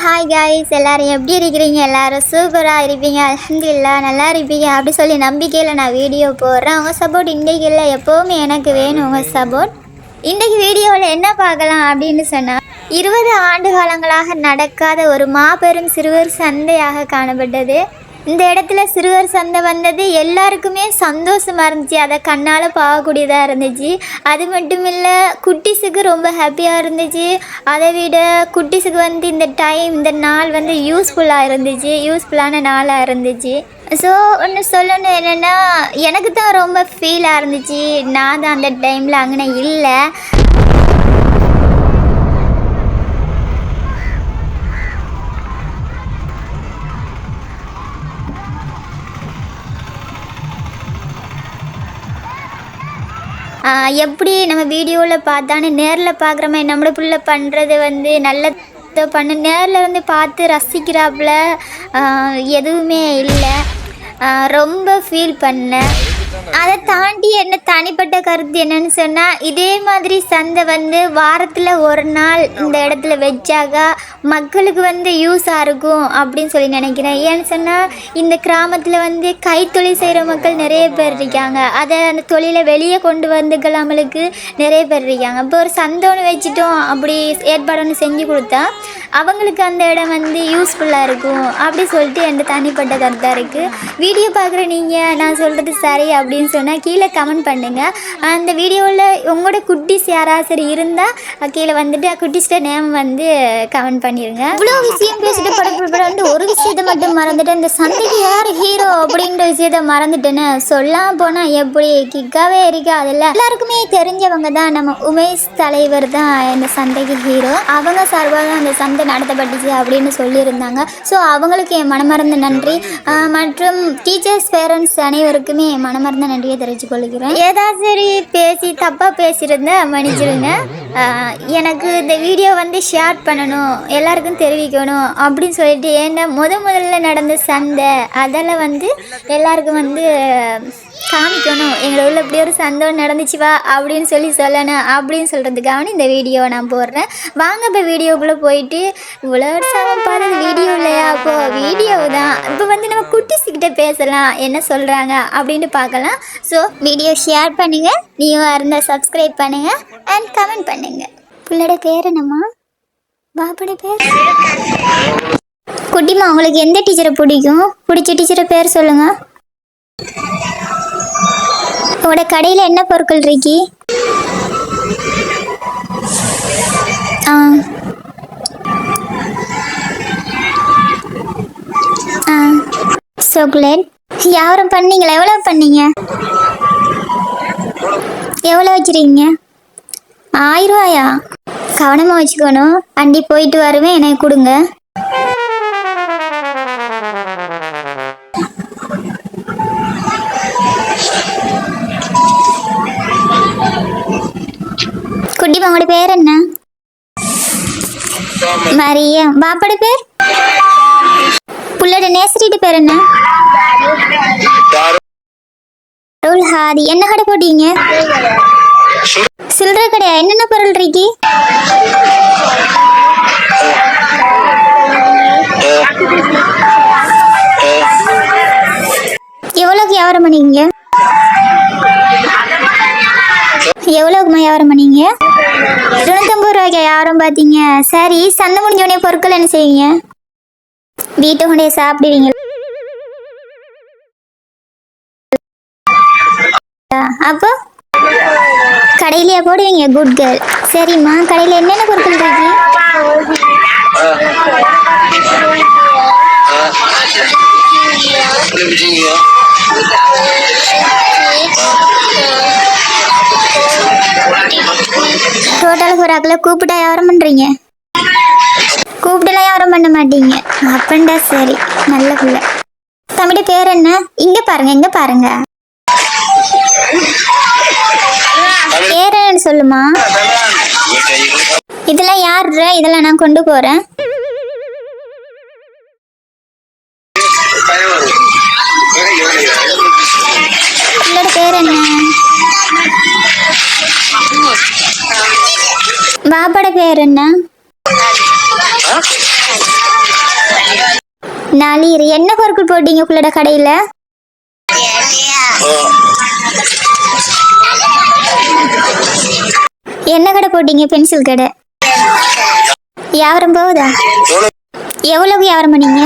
Hi guys, எல்லோரும் எப்படி இருக்கிறீங்க? எல்லோரும் சூப்பராக இருப்பீங்க, அல்ஹம்துலில்லாஹ் நல்லா இருப்பீங்க அப்படி சொல்லி நம்பிக்கையில் நான் வீடியோ போடுறேன். உங்கள் சப்போர்ட் இன்றைக்கு இல்லை, எப்போவுமே எனக்கு வேணும் உங்கள் சப்போர்ட். இன்றைக்கு வீடியோவில் என்ன பார்க்கலாம் அப்படின்னு சொன்னால், 20 ஆண்டு காலங்களாக நடக்காத ஒரு மாபெரும் சிறுவர் சந்தையாக காணப்பட்டது. இந்த இடத்துல சிறுவர் சந்தை வந்தது எல்லாருக்குமே சந்தோஷமாக இருந்துச்சு, அதை கண்ணால் பார்க்கக்கூடியதாக இருந்துச்சு. அது மட்டும் இல்லை, குட்டீஸுக்கு ரொம்ப ஹாப்பியாக இருந்துச்சு. அதை விட குட்டீஸுக்கு இந்த நாள் யூஸ்ஃபுல்லாக இருந்துச்சு, யூஸ்ஃபுல்லான நாளாக இருந்துச்சு. ஸோ ஒன்று சொல்லணும் என்னென்னா, எனக்கு தான் ரொம்ப ஃபீலாக இருந்துச்சு. நான் தான் அந்த டைமில் அங்கே இல்லை. எப்படி நம்ம வீடியோவில் பார்த்தானே நேரில் பார்க்குற மாதிரி நம்மளை புள்ள பண்ணுறது நல்ல பண்ண நேரில் பார்த்து ரசிக்கிறாப்புல எதுவுமே இல்லை. ரொம்ப ஃபீல் பண்ணேன். அதை தாண்டி என்ன தனிப்பட்ட கருத்து என்னன்னு சொன்னால், இதே மாதிரி சந்தை வாரத்தில் ஒரு நாள் இந்த இடத்துல வச்சாக்கா மக்களுக்கு யூஸாக இருக்கும் அப்படின்னு சொல்லி நினைக்கிறேன். ஏன்னு சொன்னால், இந்த கிராமத்தில் கைத்தொழில் செய்கிற மக்கள் நிறைய பேர் இருக்காங்க. அதை அந்த தொழிலை வெளியே கொண்டு வந்துக்கலாமலுக்கு நிறைய பேர் இருக்காங்க. இப்போ ஒரு சந்தை ஒன்று வச்சுட்டோம், அப்படி ஏற்பாடு ஒன்று செஞ்சு கொடுத்தா அவங்களுக்கு அந்த இடம் யூஸ்ஃபுல்லாக இருக்கும் அப்படி சொல்லிட்டு என் தனிப்பட்ட கருத்தாக இருக்குது. வீடியோ பார்க்குற நீங்கள் நான் சொல்கிறது சரி அப்படின்னு சொன்னால் கீழே கமெண்ட் பண்ணுங்கள். அந்த வீடியோவில் உங்களோட குட்டீஸ் யாராவது சரி இருந்தால் கீழே குட்டீஸ்ட நேம் கமெண்ட் பண்ணிடுங்க. இவ்வளோ விஷயம் பேசிட்டு படப்பட ஒரு விஷயத்தை மட்டும் மறந்துட்டேன். இந்த சந்தைக்கு யார் ஹீரோ அப்படின்ற விஷயத்த மறந்துட்டேன்னு சொல்லாமல் போனால் எப்படி கிக்காவே இருக்கா. அதில் எல்லாருக்குமே தெரிஞ்சவங்க தான், நம்ம உமேஷ் தலைவர் தான் இந்த சந்தைக்கு ஹீரோ. அவங்க சார்பாக தான் அந்த சந்தை நடத்தப்பட்டுச்சு அப்படின்னு சொல்லியிருந்தாங்க. ஸோ அவங்களுக்கு என் மனமார்ந்த நன்றி. மற்றும் டீச்சர்ஸ் பேரண்ட்ஸ் அனைவருக்குமே என் மனமார்ந்த நன்றியை தெரிவித்துக் கொள்கிறேன். ஏதாவது சரி பேசி தப்பாக பேசியிருந்தா மன்னிச்சிருங்க. எனக்கு இந்த வீடியோ ஷேர் பண்ணணும், எல்லாருக்கும் தெரிவிக்கணும் அப்படின்னு சொல்லிட்டு, ஏன்னா முதல்ல நடந்த சந்தை அதெல்லாம் எல்லாருக்கும் காமிக்கணும். எங்களை உள்ள இப்படி ஒரு சந்தோஷம் நடந்துச்சுவா அப்படின்னு சொல்லணும் அப்படின்னு சொல்கிறதுக்காக இந்த வீடியோவை நான் போடுறேன். வாங்க இப்போ வீடியோக்குள்ளே போயிட்டு, இவ்வளோ வருஷம் பார்த்தது வீடியோ இல்லையா, அப்போது வீடியோ தான். இப்போ நம்ம குட்டீஸ்கிட்ட பேசலாம், என்ன சொல்கிறாங்க அப்படின்ட்டு பார்க்கலாம். ஸோ வீடியோ ஷேர் பண்ணுங்கள், நீயும் இருந்தால் சப்ஸ்கிரைப் பண்ணுங்கள் அண்ட் கமெண்ட் பண்ணுங்கள். பிள்ளோட பேர் என்னம்மா? பாப்போட பேர் குட்டிமா. உங்களுக்கு எந்த டீச்சரை பிடிக்கும்? பிடிச்ச டீச்சரை பேர் சொல்லுங்கள். உங்களோட கடையில் என்ன பொருட்கள் இருக்கு? சாக்லேட் வியாபாரம் பண்ணீங்களா? எவ்வளோ பண்ணீங்க? எவ்வளோ வச்சுருக்கீங்க? 1000 ரூபாயா? கவனமாக வச்சுக்கணும். வண்டி போயிட்டு வருவேன், எனக்கு கொடுங்க. குட்டிமா, உங்களோட பேர் என்ன? மரியா. பாப்பாட பேர்? புள்ளோட நேசரிட்டு பேர் என்ன? ஹாதி. என்ன கடை போட்டீங்க? சில்லறை கடையா? என்னென்ன பொருள் இருக்கு? எவ்வளோக்கு வியாபாரம் பண்ணீங்க? எவ்வளோக்குமா வியாபாரம் பண்ணீங்க? 250 ரூபாய்க்கு வியாபாரம் பார்த்தீங்க. சரி, சந்தை முடிஞ்சோடனே பொருட்கள் என்ன செய்வீங்க? வீட்டை கொண்டே சாப்பிடுவீங்க? அப்போ கடையிலேயே போடுவீங்க. Good girl. சரிம்மா, கடையில் என்னென்ன பொருட்கள் இருக்கு? டோட்டலுக்கு ஒரு ஆக்கில் கூப்பிட்டா வியாபாரம் பண்ணுறீங்க? கூப்பிட்டுலாம் வியாபாரம் பண்ண மாட்டீங்க. அப்பண்டா சரி, நல்ல பிள்ளை. தம்பியோட பேர் என்ன? இங்கே பாருங்க, இங்கே பாருங்க. பேர் என்னன்னு சொல்லுமா. இதெல்லாம் யார்? இதெல்லாம் நான் கொண்டு போகிறேன். என்னோட பேர் என்ன? பாப்பாட பேர் என்ன? நாளீர் என்ன பொருட்கள் போட்டீங்க உங்களோட கடையில? என்ன கடை போட்டீங்க? பென்சில் கடை. வியாபாரம் போகுதா? எவ்வளவு வியாபாரம் பண்ணீங்க?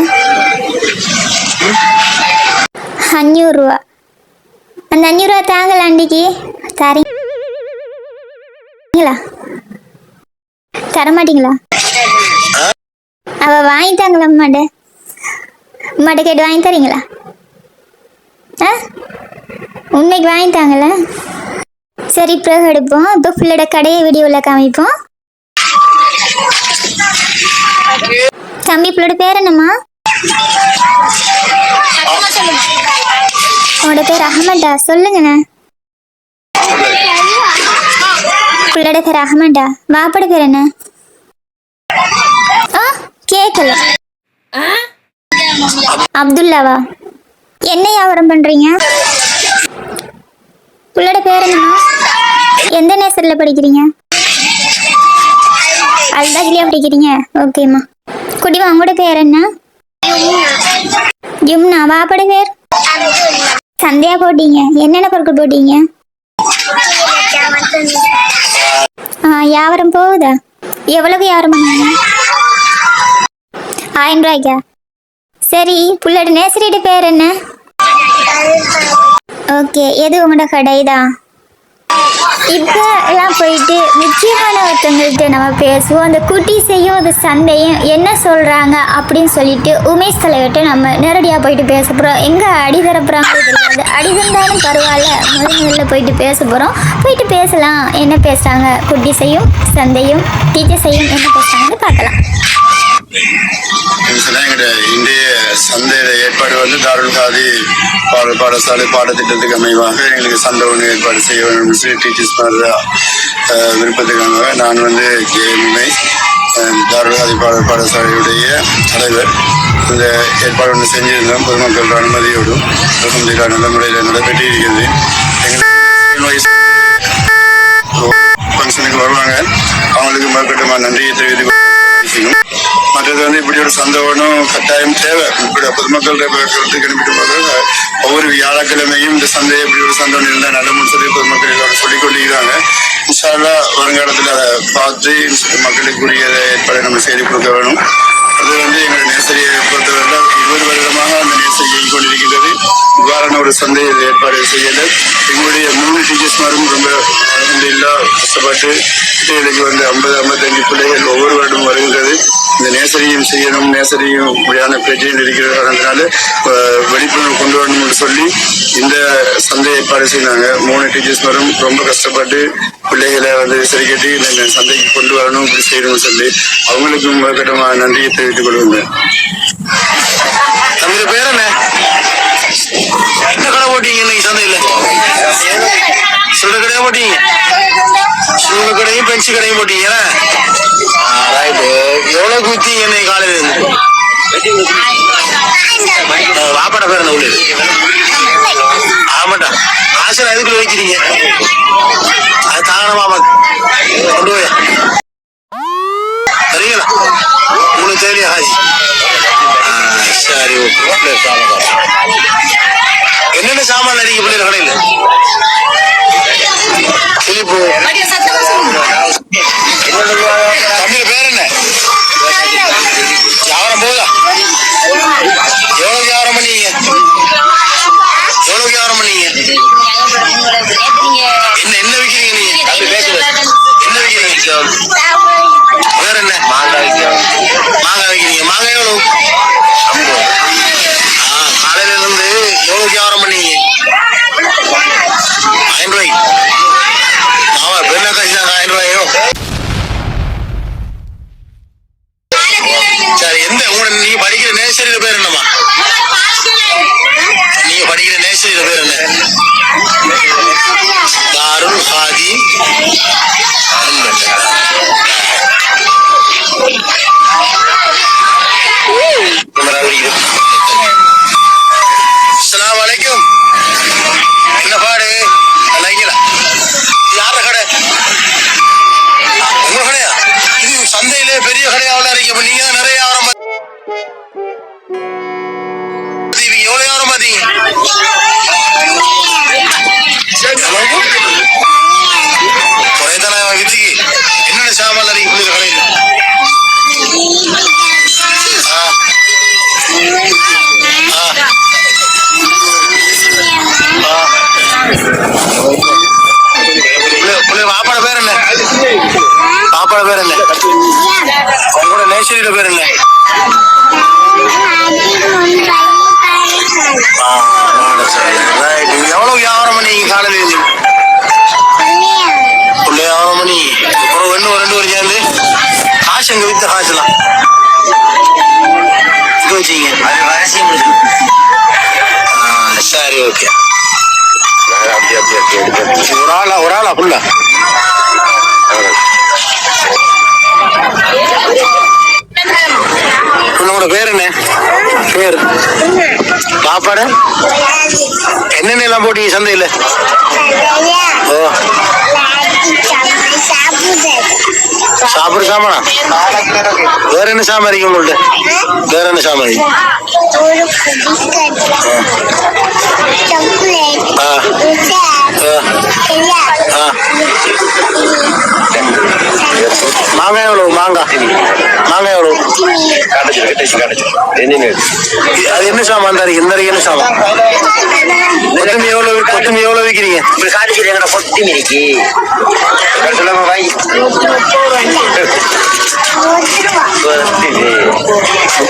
500 ரூபா. அந்த 500 ரூபா தாங்கல அன்னைக்கு தரீங்களா? தரமாட்டீங்களா? அவ வாங்கி தாங்களா? அம்மாட்ட கேட்டு வாங்கி தரீங்களா? உண்மைக்கு வாங்கி தாங்களா? சரி, பிறகு எடுப்போம். இப்போ பிள்ளையோட கடையை வீடியோவில் காமிப்போம். தம்பி, பிள்ளையோட பேர் என்னம்மா? உங்களோட பேர் அகமதா? சொல்லுங்கண்ணா. பிள்ளையோட பேர் அகமதா. வாப்போட பேர் என்ன? கேட்கல. அப்துல்லாவா? என்ன வியாபாரம் பண்றீங்க? பிள்ளையோட பேர் என்னம்மா? எந்த நேசர்ல படிக்கிறீங்க? அல்தாஜிலியா படிக்கிறீங்க? ஓகேம்மா. குடிமா, உங்களோட பேர் என்ன? யும்னா. வாப்போட பேர்? சந்தையா போட்டீங்க? என்னென்ன பொருட்கள் போட்டீங்க? வியாபாரம் போகுதா? எவ்வளவு வியாபாரம் பண்ணீங்க? 1000 ரூபாய்க்கா? சரி, புள்ளோட நேசரியோட பேர் என்ன? ஓகே, எது உங்களோட கடை தான்? இப்போ எல்லாம் போயிட்டு முக்கியமான ஒருத்தவங்கள்ட்ட நம்ம பேசுவோம். அந்த குட்டீஸையும் அந்த சந்தையும் என்ன சொல்கிறாங்க அப்படின்னு சொல்லிட்டு உமேஷ் தலைவர்கிட்ட நம்ம நேரடியாக போயிட்டு பேச போகிறோம். எங்கே அடி தரப்புறாங்களோ தெரியாது. அடி தந்தாலும் பரவாயில்ல, முதல்ல போயிட்டு பேச போகிறோம். போயிட்டு பேசலாம். என்ன பேசுகிறாங்க, குட்டீஸையும் சந்தையும் டீச்சர்ஸையும் என்ன பேசுகிறாங்கன்னு பார்க்கலாம். எங்களுடைய இந்திய சந்தையில ஏற்பாடு வந்து தாருல் காதி பாடசாலை பாடத்திட்டத்துக்கு அமைவாக எங்களுக்கு சந்தை ஒன்று ஏற்பாடு செய்ய வேண்டும் சொல்லி டீச்சர்ஸ் விருப்பத்துக்காக நான் வந்து கேஎம்ஐ தாருல் காதி பாடசாலையுடைய தலைவர் இந்த ஏற்பாடு ஒன்று செஞ்சிருந்தோம். பொதுமக்களோட அனுமதியோடும் நல்ல முறையில் நடைபெற்று இருக்கிறது. ஃபங்க்ஷனுக்கு வருவாங்க, அவங்களுக்கு மறுக்கட்டுமா நன்றியை தெரிவித்து மற்றது வந்து இப்படி ஒரு சந்தை ஒன்றும் கட்டாயம் தேவை. இப்படி பொதுமக்கள் கருத்து கிளம்பிட்டு போது ஒவ்வொரு வியாழக்கிழமையும் இந்த சந்தை இப்படி ஒரு சந்தை ஒன்று இருந்தால் நல்ல சொல்லி பொதுமக்கள் எல்லாரும் சொல்லிக் கொண்டிருக்கிறாங்க. இன்ஷா அல்லாஹ் வருங்காலத்தில் அதை பார்த்து மக்களுக்குரிய ஏற்பாடு நம்ம செய்து கொடுக்க வேணும். அது வந்து எங்களுடைய நேசரியை பொறுத்தவரை 20 வருடமாக அந்த நேசரி இயங்கிக் கொண்டிருக்கிறது. இவ்வாறான ஒரு சந்தையை ஏற்பாடு செய்யல. எங்களுடைய 3 டீச்சர்ஸ்மாரும் ரொம்ப கஷ்டப்பட்டு பிள்ளைகளுக்கு வந்து 50-55 பிள்ளைகள் ஒவ்வொரு வருடமும் வருகிறது. இந்த நேசரியும் செய்யணும், நேசரியும் இப்படியான பிரச்சனைகள் இருக்கிற காரணத்தினால விழிப்புணர்வு கொண்டு வரணும் என்று சொல்லி இந்த சந்தை ஏற்பாடு செய்தாங்க. 3 டீச்சர்ஸ்மாரும் ரொம்ப கஷ்டப்பட்டு பிள்ளைகளை வந்து சரி கட்டி இந்த சந்தைக்கு கொண்டு வரணும், இப்படி செய்யணும்னு சொல்லி அவங்களுக்கும் முதற்கட்டமாக நன்றியை தெரிவித்துக் கொள்கின்றேன். தம்பி பேர் என்ன? என்ன கடை போட்டீங்க இன்னைக்கு சந்தையில? சுடு கடையா போட்டீங்க? சுடு கடையும் பென்சி கடையும் போட்டீங்க. எவ்வளவு குத்தீங்க இன்னைக்கு காலையில இருந்து? வாப்பாட பேர் என்ன? உள்ளது ஆமாட்டா. ஆசை எதுக்குள்ள வைக்கிறீங்க? அது தாராளமா கொண்டு போய் சரிங்களா? உங்களுக்கு தெரியல ஹாஜி. சரி, ஓகே. என்னென்ன சாமான் அடிக்க பிள்ளைங்க கடையில்? கிளிப்பு. தம்பிக்கு பேர் என்ன? வியாபாரம் போதா? எவ்வளவு வியாபாரம் பண்ணீங்க? எவ்வளவு வியாபாரம் பண்ணீங்க? என்ன விற்கிறீங்க நீங்க? என்ன விற்கிறீங்க? வேற என்ன? மாங்காய் விற்கிறீங்க. மாங்காய் எவ்வளவு? காலையில இருந்து எவ்வளவு வியாபாரம் பண்ணீங்க? 1000 ரூபாய்க்கு. ஆமா, பெண்ண காசு தான் 1000 ரூபாயோ. சரி, நீங்க படிக்கிற நேசரியில பேர் என்னமா? நீங்க படிக்கிற நேசரியில பேர் என்ன? தாருல் காதி. அஸ்ஸலாமு அலைக்கும். என்ன பாடு? இல்லைங்களா? யார கடை? உங்க கடையா? இது சந்தையிலே பெரிய கடையாவில் இருக்கீங்க. நீங்க நிறைய ஆரம்ப பேர் என்ன? உங்களோட நேசரியோட பேர் என்ன? எவ்வளவு வியாபாரம் பண்ணீங்க காலையில இருந்து? வியாபாரம் பண்ணி அப்புறம் இன்னும் 2 பேரும் சேர்ந்து காசு எங்க வித்த காசுலாம் இங்க வச்சீங்க. சரி ஓகே. ஒரு ஆளா ஃபுல்லா? உன்னோட பேர் என்ன? பேர் சாப்பாடு என்னென்ன எல்லாம் போட்டீங்க சந்தையில? ஓ சாப்பிடு சாமானா? வேற என்ன சாமான் இருக்கு உங்கள்ட்ட? வேற என்ன சாமான் இருக்கு? மாங்காய் எவ்வளவு? மாங்காய் எவ்வளவு? அது என்ன சாமான் தான் இருக்கு? இந்த என்ன சாமான்? கொத்தமல்லி எவ்வளவு விற்கிறீங்க? கொத்தமல்லி இருக்கு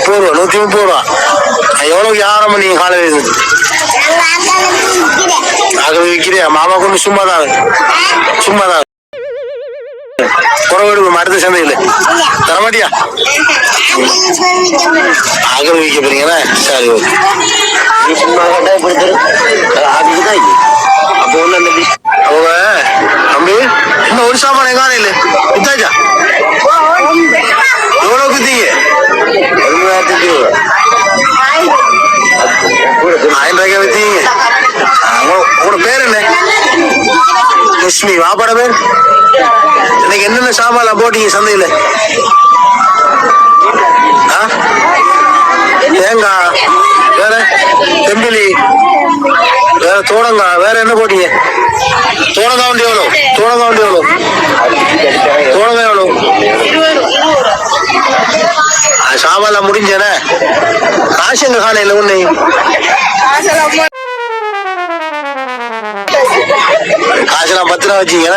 30 ரூபா. 130 ரூபா. எவ்வளவு வியாபாரம் பண்ணீங்க காலையில இருந்து? ஆகவே விற்கிறியா? மாமா கொண்டு சும்மாதான் குறவெடுக்கும் அடுத்த சந்தையில் தரமாட்டியா? ஆகவே விற்க போறீங்களா? சரி ஓகே. அவங்க தம்பி இன்னும் ஒரு சாமான காண இல்லை வித்தாச்சா? எவ்வளவு குத்தீங்க? 1000 ரூபாய்க்கு வித்தீங்க. உங்களோட பேர் என்ன? லட்சுமி. வாப்பாட பேர்? இன்னைக்கு என்னென்ன சாமான் போட்டீங்க சந்தையில? தேங்காய், வேற தெம்பிலி, வேற தோடங்காய், வேற என்ன போட்டீங்க? தோடங்காய் வண்டி எவ்வளோ? தோடங்காய் எவ்வளோ? சாமான் முடிஞ்சேன காசு எங்க காலையில ஒண்ணு காசெல்லாம் 10 ரூபா வச்சீங்க.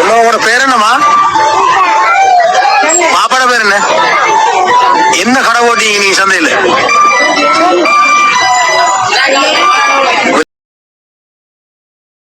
உன்னோட பேர் என்னம்மா? மாப்பாட பேர் என்ன? என்ன கடை போட்டீங்க நீங்க சந்தையில?